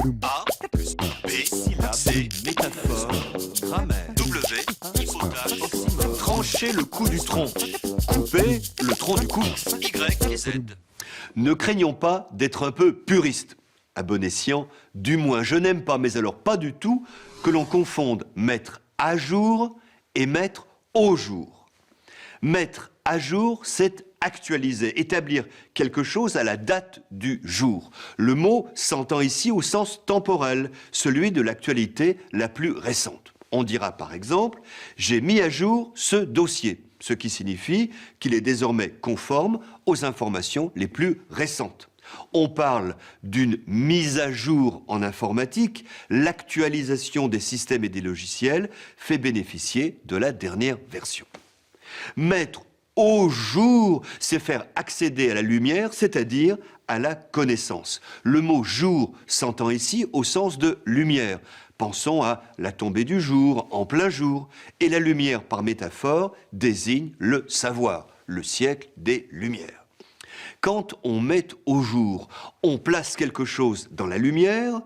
A plus B, syllabe, C, métaphore, grammaire, W, hypothèse, oxymore. Trancher le cou du tronc. Couper le tronc du cou. Y et Z. Ne craignons pas d'être un peu puriste. À bon escient, du moins, je n'aime pas, mais alors pas du tout, que l'on confonde mettre à jour et mettre au jour. Mettre à jour, c'est actualiser, établir quelque chose à la date du jour. Le mot s'entend ici au sens temporel, celui de l'actualité la plus récente. On dira par exemple « j'ai mis à jour ce dossier », ce qui signifie qu'il est désormais conforme aux informations les plus récentes. On parle d'une mise à jour en informatique. L'actualisation des systèmes et des logiciels fait bénéficier de la dernière version. Mettre au jour, c'est faire accéder à la lumière, c'est-à-dire à la connaissance. Le mot jour s'entend ici au sens de lumière. Pensons à la tombée du jour, en plein jour. Et la lumière, par métaphore, désigne le savoir, le siècle des Lumières. Quand on met au jour, on place quelque chose dans la lumière,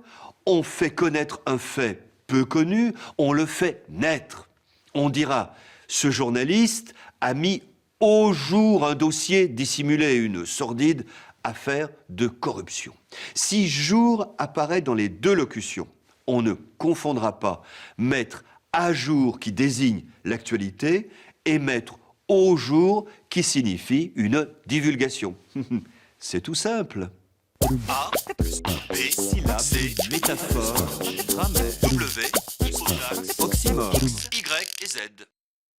on fait connaître un fait peu connu, on le fait naître. On dira, ce journaliste a mis au jour un dossier dissimulé, une sordide affaire de corruption. Si jour apparaît dans les deux locutions, on ne confondra pas mettre à jour qui désigne l'actualité et mettre au jour qui signifie une divulgation. C'est tout simple. A plus B, syllabe, C, métaphore, grammaire, W, hypothèse, Oxymore. Y et Z.